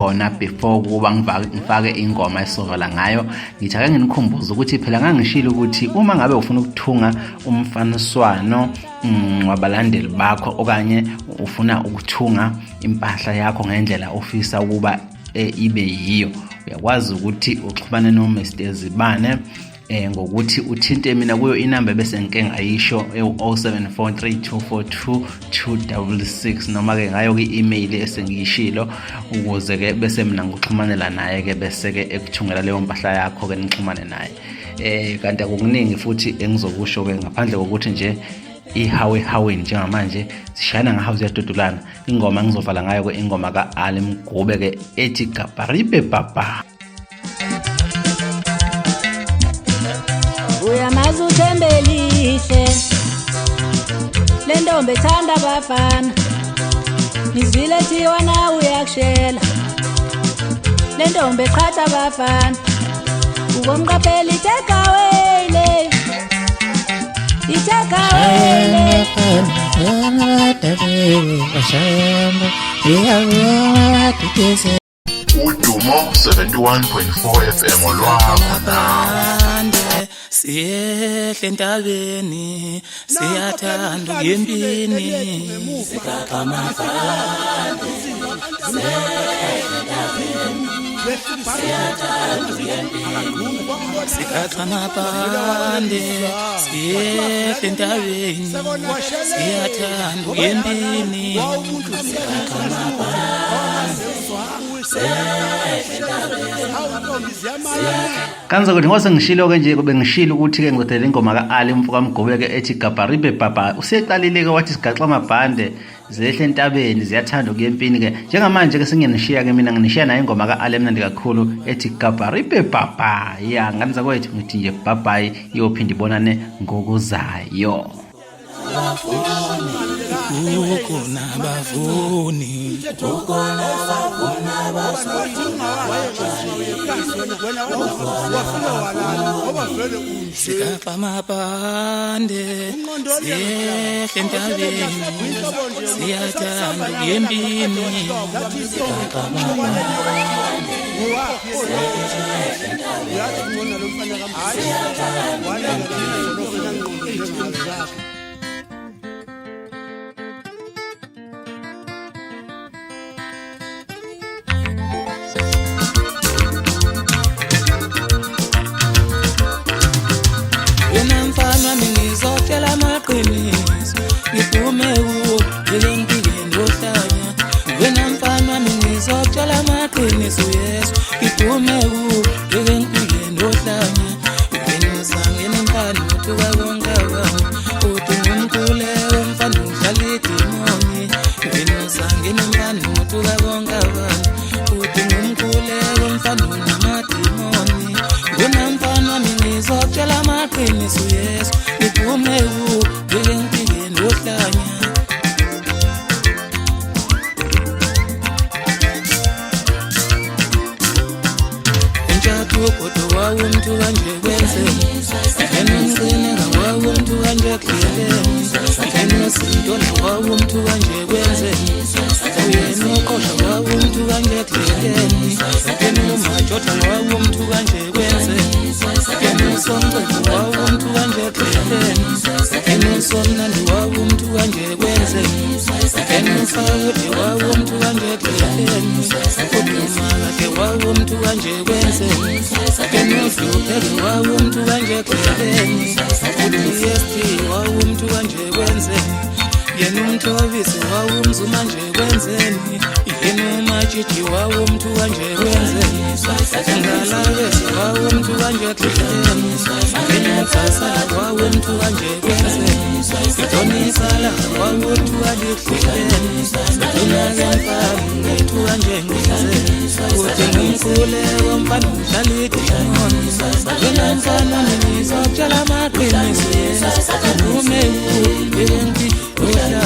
khona before kuba ngifake ingoma esizovala ngayo. Ngithi ake nginikhumbuze ukuthi phela ngangishilo ukuthi uma ngabe ufuna ukuthunga umfaniswano wabalandeli bakho okanye ufuna ukuthunga impahla yakho ngendlela ofisa ukuba ibe yiyo, uyakwazi ukuthi uxhumane noMr Zibane ngokuthi uthinte mina kuyo inamba bese ngike ngayisho 0743242266 noma ke ngayo ke-email esengiyishilo ukuze ke bese mina ngixhumanela naye ke bese ke ekuthungela leyo mpahla yakho ke nixhumane naye. Kanti akukuningi futhi engizokusho ke ngaphandle kokuthi nje ihawe njengamanje sishayana ngahouse yadodolana. Ingoma engizovala ngayo ke ingoma ka-Ali Mgube ke ethi Gabaribe Baba. Uyamazi uThembelihle le ntombi ethanda abafana, ngizwile thiwa nawe uyakushela le ntombi eqhatha abafana, ukomqaphela itekawele Udumo 71.4 FM olwakho siyehle entabeni siyathanda ngempini sikakamafande sikakamafande siyehle entabeni siyathanda ngempini Kanza ukuthi ngose ngishilo ke nje kube ngishilo ukuthi ke ngizodela ingoma ka-Ali Mgube ke ethi Gabaribe Baba. Useqalile ke wathi sigaxa amabhande zehle entabeni ziyathanda ukuyempini ke. Njengamanje ke singenishiya ke mina nginishiya nayo ingoma ka-Ali emnandi kakhulu ethi Gabaribe Baba. Ya nganza kwethu ngithi nje bye bye, iyophinda ibonane ngokuzayo. Ukona bafuni sikaxa amabhande siyehle entabeni siyathanda ngempini sikaxa amabhande ngizotshela amaqiniso ngiphume kuwo ngempilweni ohlanya. Wena mfana wami ngizotshela amaqiniso Yesu ngiphume kuwo ngempilweni ohlanya. Wena uzangena mfana uthuka konke abantu uthi ngumkhuleko mfana udlala idimoni. Wena uzangena mfana uthuka konke abantu uthi ngumkhuleko mfana unamadimoni. Wena mfana wami ngizotshela amaqiniso Yesu ngiphume kuwo ngempilweni ohlanya. Kodwa wawumuntu kanje kwenzeni enongcine ngawawumuntu kanje kuhleleni enosintola wawumuntu kanje kwenzeni uyena uqosha wawumuntu kanje kuhleleni enomajota wawumuntu kanje kwenzeni enosonqeqo wawumuntu kanje kuhleleni enosomnandi wawumuntu kanje kwenzeni enosawudi wawumuntu kanje kuhleleni kodumakahle wawumuntu kanje kwenzeni enoslupheke wawumuntu kanje kuhleleni uyesti wawumuntu kanje kwenzeni yena umthobisi wawumzuma nje kwenzeni yena umajiji wawumuntu kanje kwenzeni ngalabesi wawumuntu kanje kuhleleni yena umfasala wawumuntu kanje kwenzeni idonisala wawumuntu kanje kuhleleni unakemfana ngethu kanje ngenzeni uthi ngumkhuleko mfana udlala idimoni. Wena mfana ngizotshela amaqiniso Yesu ngiphume kuwo ngempilweni ohlanya.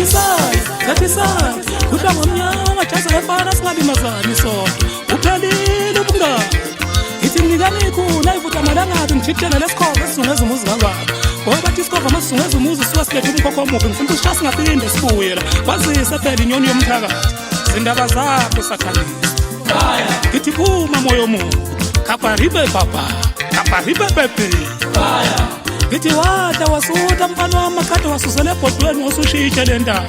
Thathisana kudla ngomnyama jaza efana singalimazani sonke uphelile ubungani ngithi nginikani ikhuna ivuta amalangaphi ngijikela lesikhova esizungeza umuzi kangaka ngoba bathi isikhova masizungeza umuzi suka silethe umkhokho omubi ngifuna usishaya singaphinde sibuye la kwazise phela inyoni yomthakathi zindaba zakho sakhalisa ngithi phuma moyo omubi kaparibe papa kaparibe pepe ngithi wada wasuta mfana wami kade wasusele ebhodweni wasushintshe le ndaba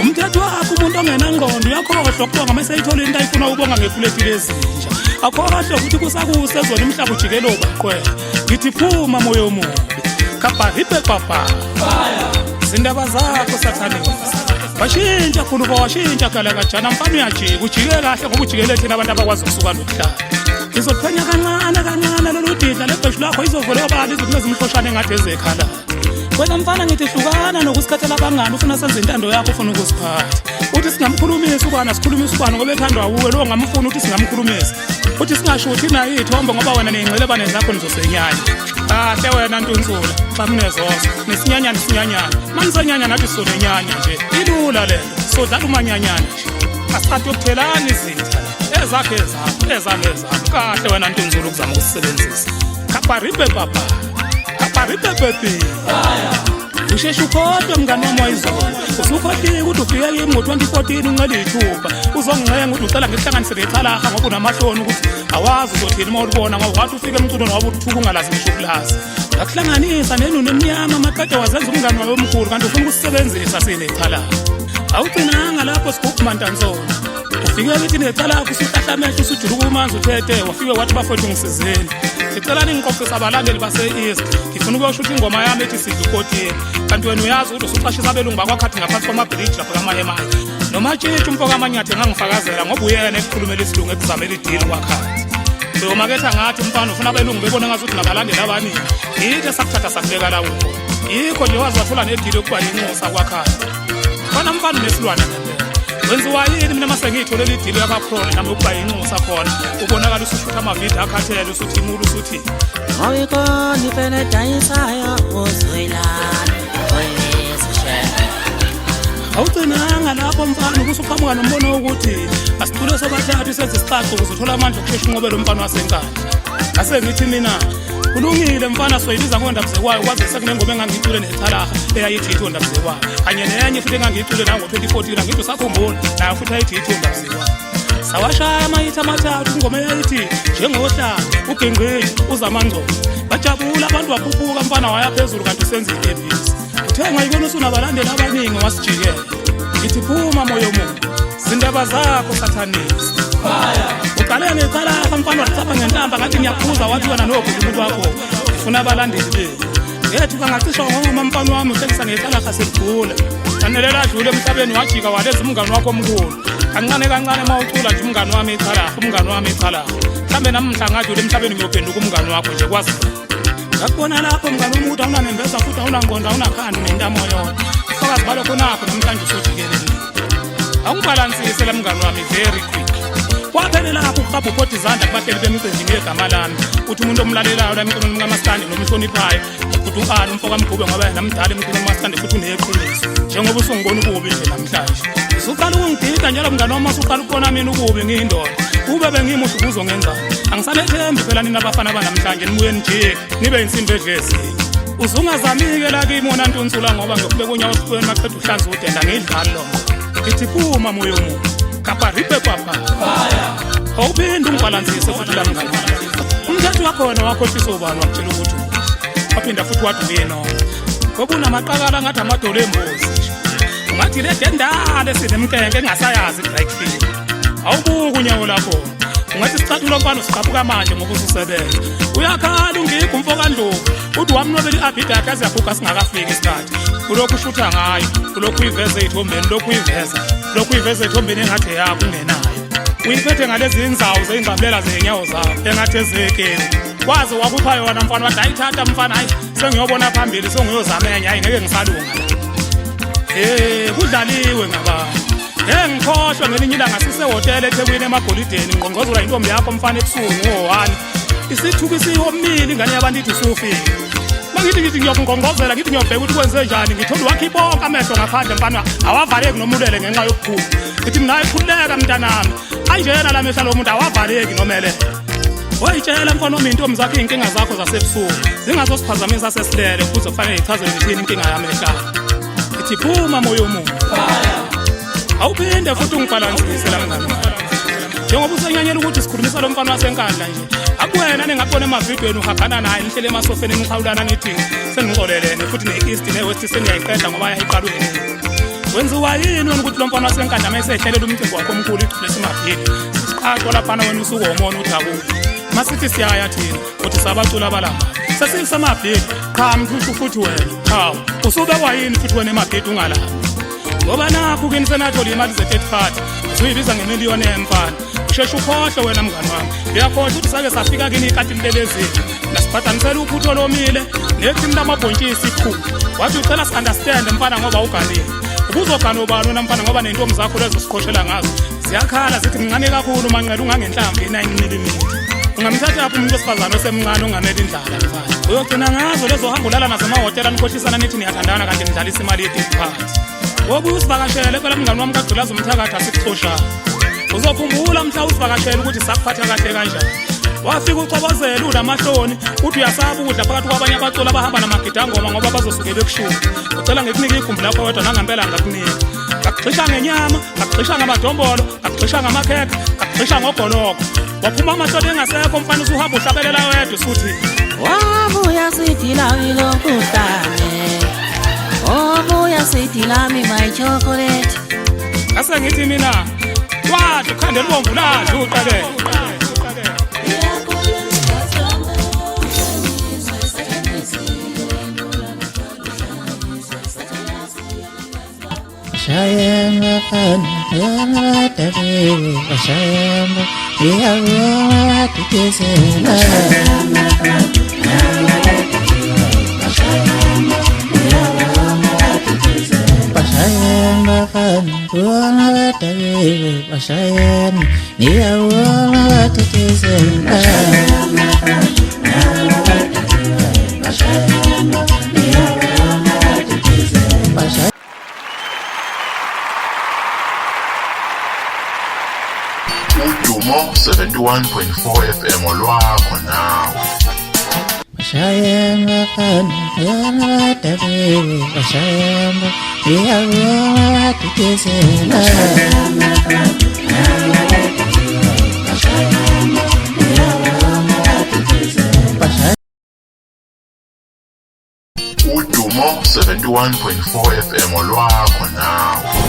umthetho wakho umuntu ongenangqondo uyakhohlwa ukubonga meseyithola into ayifuna ubonga ngefulethile ezintsha akhohlwa ukuthi kusakuse ezona umhlaba ujikele ubaqwela ngithi phuma moyo omubi kaparibe papa zindaba zakho sathanisa washintsha khuluba washintsha kala kajana mfana uyajika ujike kahle ngoba ujikele thina abantu abakwazi ukusuka nokuhlala izophenya kancane lolu didla lebheshu lakho izovule obala izinto ezimhloshane engade ezekhala wena mfana ngithi hlukana nokusikhathela abangani ufuna senze intando yakho ufuna ukusiphatha uthi singamkhulumisa ukwana sikhulumisa ukwana ngoba ethandwa uwe lo ngamfuna uthi singamkhulumisa uthi singashuthi naye ithombe ngoba wena nengcelebane zakho nizosenyanya kahle wena ntunzula xa mnezozo nesinyanyana manisenyanya nathi sonenyanya nje ilula le sodlala umanyanyana nje asithathe ukuthelana izitha ezakhe kahle wena ntunzula ukuzama ukusebenzisa kaparibe papa kaparibe pepe usheshe ukhohlwe mngani wami wayizolo usukhohlile ukuthi ufike kimi ngo-2014 uncele ithuba uzongicenga ukuthi ucela ngikuhlanganise lechalaha ngoba unamahloni ukuthi awazi uzothini uma ulibona ngoba wathi ufike emculweni waba uthuka ungalazi ngisho ukulazi ngakuhlanganisa nenunu emnyama amaqede wazenza umngani wayo omkhulu kanti ufuna ukusisebenzisa sinechalaha awugcinanga lapho sigubhu mantanzolo ufike kithi necalaha usuhlahla amehlo usujuluka umanzi uthethe wafike wathi bafowethu ngisizeni ngicela ningiqoqisa abalandeli base-east ngifuna ukuyosho ukuthi ingoma yami ethi sidla ukotini kanti wena uyazi ukuthi usuqashisa abelungu bakwakhathi ngaphansi kwamabhriji lapho kamahemayo noma tshitshi umfoko amanyathe ngangifakazela ngoba uyena ekukhulumela isilungu ekuzamela idili kwakhathi soyomaketha ngathi umfana ufuna abelungu bebone ngazuthi nabalandeli abaningi yithe sakuthatha sakubeka la ukho yikho nje wazi wathola nedili yokuba yinxusa kwakhathi fana mfana nesilwane ngempela wenziwa yini mina masengiyitholela idili yabaprone nami ukuba yinxusa khona ubonakala usushutha amavidiyo akhathele usuthi imulu usuthi awuyikoni phela edayisayo uzoyilana awugcinanga lapho mfana ukusuqhamuka nombono wokuthi asicule sobathathu senze isicaco ukuze uthola amandla okushesha unqobele umfana wasenkandla asengithi mina kulungile mfana soyibiza ngondabuzekwayo kwaze sekunengoma engangiyicule nechalaha eyayithi ithi ondabuzekwayo kanye nenye futhi engangiyicule nango-2014 angithi usakhumbula nayo futhi ayithi ithi ondabuzekwayo sawashaya amayithi amathathu ingoma eyayithi njengohlala ubhengqeji uzamangcobo bajabula abantu waphuphuka mfana waya phezulu kanti usenza itebhisi uthenga yibona usunabalandeli abaningi wasijikela ngithi phuma moyo omubi zindaba zakho sathanisi uqale ngecalaha mfana wacapha ngentamba ngathi ngiyaphuza wathi wena nogumuntu wakho ngifuna abalandeli bethu ngethi bangacisha ngoma mfana wami uhlekisa ngecalaha selibhula kanelela adlule emhlabeni wajika waleza umngani wakho omkhulu kancane uma ucula nje umngani wami ecalaha mhlambe nami mhla ngadlule emhlabeni ngiyophenduka umngani wakho nje kwazi ngakubona lapho mngani wami ukuthi awunanembeza futhi awunangqondo awunakhanda unentamo yona ufakazi balokho nakho namhlanje usujikeleni awungibalansise la mngani wami very quick kwaphelela lapho uqapha ubhodi izandla kubahleli bemicimbi ngegama lami uthi umuntu omlalelayo la emculweni kamasitandi nomhloniphayo ukuthi u-ali umfoko amgube ngoba yena mdala emculweni kamasitandi futhi uneqiniso njengoba usungibona ukubi nje namhlanje usuqala ukungidida njalo mngani wami usuqala ukubona mina ukubi ngiyindoda ube bengimuhle ukuzongenzani angisanethembi phela nina abafana banamhlanje nibuye nje nibe insimbi edlezinye uzungazamike la kimi wona ntunsula ngoba ngiyokubeka unyawo esifweni maqeda uhlanza udenda ngidlali lonke ngithi phuma moyo omubi kaparibe papa awuphinde ungibalansise futhi la mngani umthetho wakhona wakhohlisa ubani wakutshela ukuthi waphinda futhi waduyena ngoba unamaqakala ngathi amadolo embuzi ungathi le dendale sinemkenke engasayazi dry clean awubuka unyawo lakho ungathi sicathulo mfana usiqaphuka manje ngoba ususebenza uyakhala ungikho umfoko andlovu uthi wamnobela i-abhida yakhe aziyabhuka singakafiki isikhathi ulokhu ushutha ngayo ulokhu uyiveza ey'thombeni ulokhu uyiveza ey'thombeni engathi yakho ungenayo uyiphethe ngalezi inzawo zey'ngqabulela zey'nyawo zakho engathi ezekeni kwazi wakupha yona mfana wathi ayithatha mfana hayi sengiyobona phambili sengiyozamenya hayi ngeke ngisalunga la kudlaliwe ngabantu ngikhohlwa ngelinye ilanga sisehotela eThekwini emagolideni ngqongqozela intombi yakho mfana ebusuku ngo-1 isithuka isiyomile ingane yabantu ithi usufile ngithi ngiyokungongozela ngithi ngiyobheka ukuthi kwenze njani ngithola wakhipha bonke amehlo ngaphandle mfana awavaleki nomulele ngenxa yokukhulu ngithi mina ayikhululeka mntanami anjena la mehla lo muntu awavaleki nomele wayitshela mfana wami intombi zakhe iy'nkinga zakho zasebusuku zingazosiphazamisa sesilele ukuze kufanele yichazele ngithini inkinga yami ehlala ithi phuma moya omubi awuphinde futhi ungibhalansise la mngani njengoba usenyanyela ukuthi sikhulumisa lo mfana wasenkandla nje akuwena ningabona emavidweni uhambana naye nihlele emasofeni niqhawulana nithi seningixolelene futhi ne-east ne-west seniyayiqeda ngoba yayiqalweni wenziwa yini wena ukuthi lo mfana wasenkandla uma esehlelela umcimbi wakho omkhulu igcule simabhili siqaqo laphana wena usuke womona uthi akubi masithi siyaya thina uthi sabacula abalamba sesiyisemabhili qha mthushu futhi wena hawu usubekwa yini futhi wena emabhili ungalapha ngoba nakho kini senathola imali ze-third party usuyibiza ngemiliyoni emfana usheshe ukhohlwe wena mngani wami uyakhohlwa ukuthi sake safika kini ikatini lelezini nasibhadanisela uphutho lomile nethini lamabhontshisi ikhulu wathi ucela si-understand mfana ngoba uganile ubuzogana ubani wena mfana ngoba nentombi zakho lezo sikhoshela ngazo ziyakhala zithi mncane kakhulu manqela ungangenhlamvu i-9 mm ungamthatha apho umuntu wesifazane osemncane ongamele indlala mfana uyogcina ngazo lezo hamba ulala nasemahhotela nikhohlisana nithi niyathandana kanti nidlalisa imali ye-third party wobuye usivakashele phela mngani wami kagcilaza umthakathi asikuxoshana uzokhumbula mhla usivakashele ukuthi sakuphatha kahle kanjani wafika ucobozela unamahloni uthi uyasaba ukudla phakathi kwabanye abaculi abahamba namagidangoma ngoba bazosukela ekushuni ucela ngikunika igumbi lakho wedwa nangampela ngakunika ngakugxisha ngenyama ngakugxisha ngamadombolo ngakugxisha ngamakhekhe ngakugxisha ngogoloko waphuma amahloni engasekho mfana usuhamba uhlabelela wedwa usuthi wabuya sithi lami lokuhlane wabuya sithi lami my chocolate ase ngithi mina wathi ukhandela ubomvu ladla uqale Shayamba kana tabi shayamba yawa tukisena Shayamba kana tabi shayamba yawa tukisena Udumo 71.4 FM olwakho nawe. Shayamba kana tabi shayamba yawa tukisena Udumo 71.4 FM olwakho nawe.